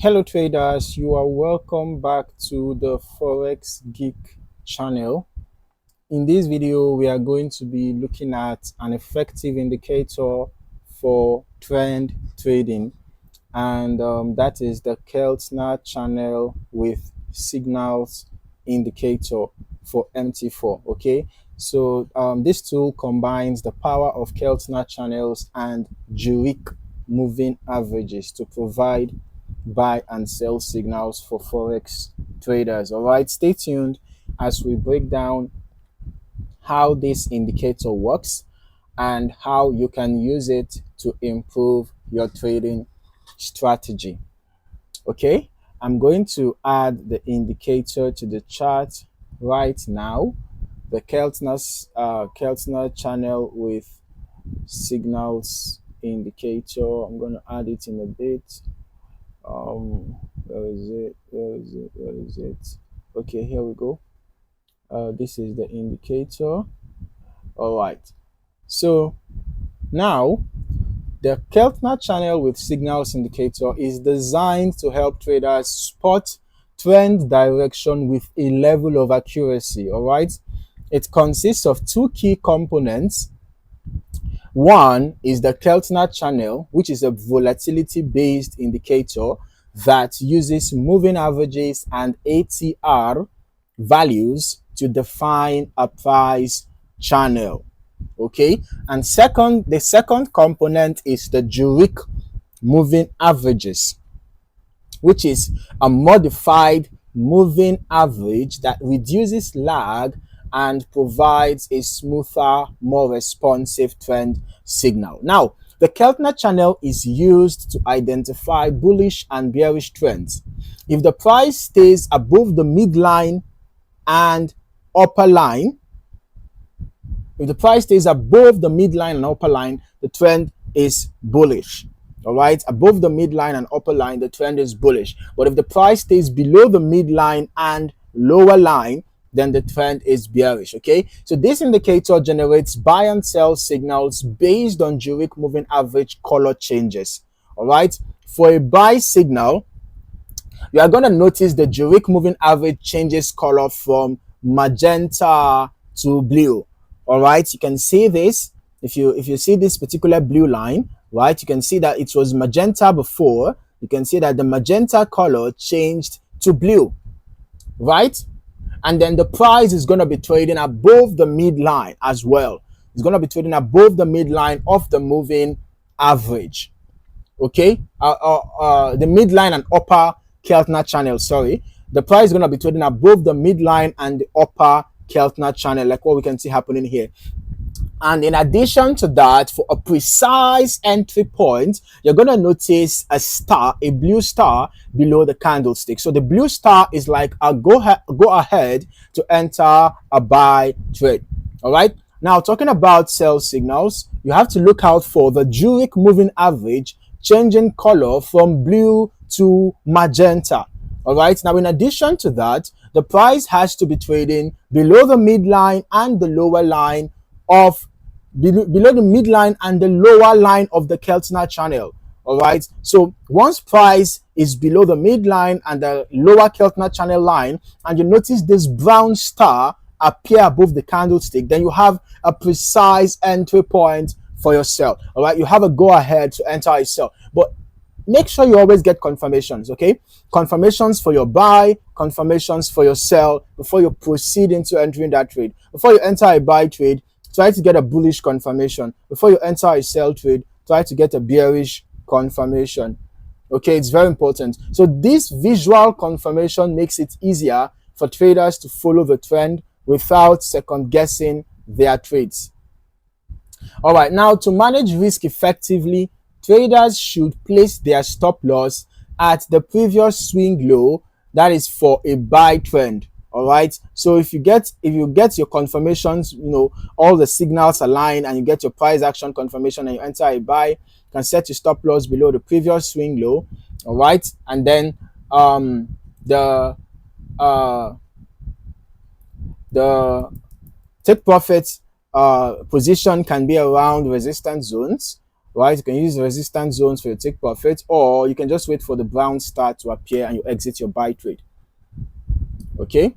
Hello traders, you are welcome back to the Forex Geek channel. In this video, we are going to be looking at an effective indicator for trend trading, and that is the Keltner Channel with signals indicator for MT4. Okay, so this tool combines the power of Keltner channels and Jurik moving averages to provide buy and sell signals for Forex traders. All right, stay tuned as we break down how this indicator works and how you can use it to improve your trading strategy. Okay, I'm going to add the indicator to the chart right now. The Keltner channel with signals indicator. I'm going to add it in a bit. Where is it? Okay, here we go. This is the indicator. All right, so now the Keltner channel with signals indicator is designed to help traders spot trend direction with a level of accuracy. All right, it consists of two key components. One is the Keltner channel, which is a volatility-based indicator that uses moving averages and ATR values to define a price channel. Okay, and the second component is the Jurik Moving Averages, which is a modified moving average that reduces lag and provides a smoother, more responsive trend signal. Now, the Keltner channel is used to identify bullish and bearish trends. If the price stays above the midline and upper line, the trend is bullish. All right, above the midline and upper line, the trend is bullish. But if the price stays below the midline and lower line, then the trend is bearish. Okay, so this indicator generates buy and sell signals based on Jurik moving average color changes. All right, for a buy signal, you are going to notice the Jurik moving average changes color from magenta to blue. All right, you can see this. If you see this particular blue line, right, you can see that it was magenta before. You can see that the magenta color changed to blue, right? And then the price is going to be trading above the midline as well. It's going to be trading above the midline of the moving average. Okay, the midline and upper Keltner channel. Sorry, the price is going to be trading above the midline and the upper Keltner channel, like what we can see happening here. And in addition to that, for a precise entry point, you're going to notice a blue star below the candlestick. So the blue star is like a go ahead to enter a buy trade. All right. Now, talking about sell signals, you have to look out for the Jurik moving average changing color from blue to magenta. All right. Now, in addition to that, the price has to be trading below the midline and the lower line of below the midline and the lower line of the Keltner channel. All right, so once price is below the midline and the lower Keltner channel line, and you notice this brown star appear above the candlestick, then you have a precise entry point for your sell. All right, you have a go ahead to enter a sell, but make sure you always get confirmations. Okay, confirmations for your buy, confirmations for your sell before you proceed into entering that trade. Before you enter a buy trade, try to get a bullish confirmation. Before you enter a sell trade, try to get a bearish confirmation. Okay, it's very important. So this visual confirmation makes it easier for traders to follow the trend without second guessing their trades. All right, now to manage risk effectively, traders should place their stop loss at the previous swing low, that is for a buy trend. All right, so if you get your confirmations, all the signals align, and you get your price action confirmation and you enter a buy, you can set your stop loss below the previous swing low. All right, and then the take profit position can be around resistance zones. right? You can use resistance zones for your take profit, or you can just wait for the brown star to appear and you exit your buy trade. Okay.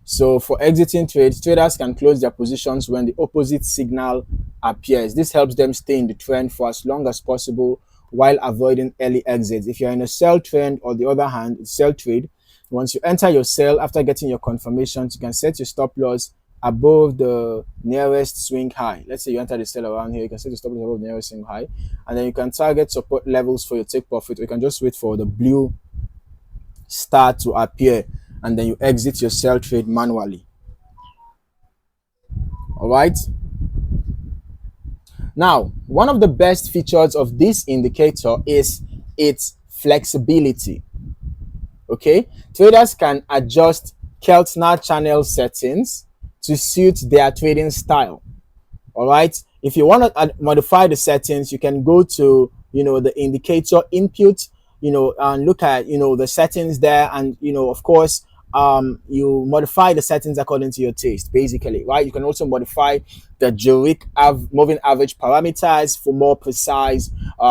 So for exiting trades, traders can close their positions when the opposite signal appears. This helps them stay in the trend for as long as possible while avoiding early exits. If you're in a sell trend, or the other hand, sell trade, once you enter your sell after getting your confirmations, you can set your stop loss above the nearest swing high. Let's say you enter the sell around here, you can set your stop loss above the nearest swing high, and then you can target support levels for your take profit, or you can just wait for the blue star to appear and then you exit your sell trade manually. All right. Now, one of the best features of this indicator is its flexibility. Okay, traders can adjust Keltner channel settings to suit their trading style. All right, if you want to modify the settings, you can go to the indicator input, and look at the settings there, and of course you modify the settings according to your taste, basically, right? You can also modify the Jurik moving average parameters for more precise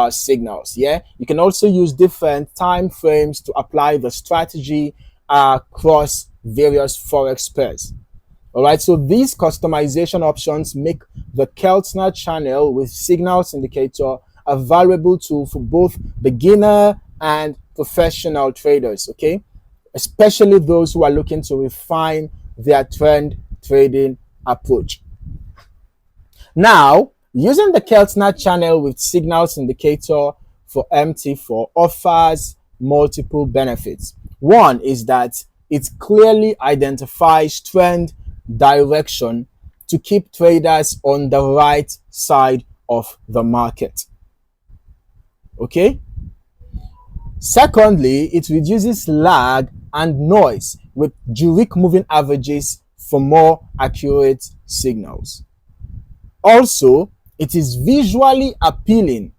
signals. Yeah, you can also use different time frames to apply the strategy across various forex pairs. All right, so these customization options make the Keltner channel with signals indicator a valuable tool for both beginner and professional traders, okay? Especially those who are looking to refine their trend trading approach. Now, using the Keltner channel with signals indicator for MT4 offers multiple benefits. One is that it clearly identifies trend direction to keep traders on the right side of the market. Okay? Secondly, it reduces lag and noise with Jurik moving averages for more accurate signals. Also, it is visually appealing,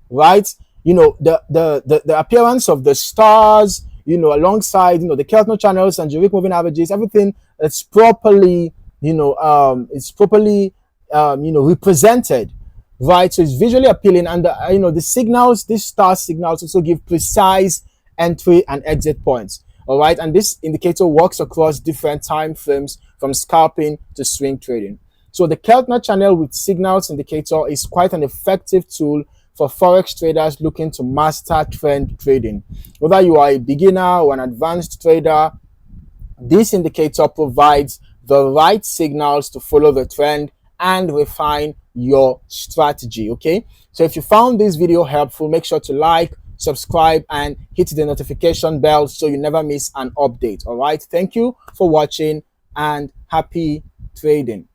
right? The appearance of the stars, alongside the Keltner channels and Jurik moving averages, everything that's properly represented, right? So it's visually appealing, and the signals, these star signals, also give precise entry and exit points. All right, and this indicator works across different time frames from scalping to swing trading. So the Keltner channel with signals indicator is quite an effective tool for forex traders looking to master trend trading. Whether you are a beginner or an advanced trader, this indicator provides the right signals to follow the trend and refine your strategy. Okay, so if you found this video helpful, make sure to like, subscribe, and hit the notification bell so you never miss an update. All right, thank you for watching and happy trading.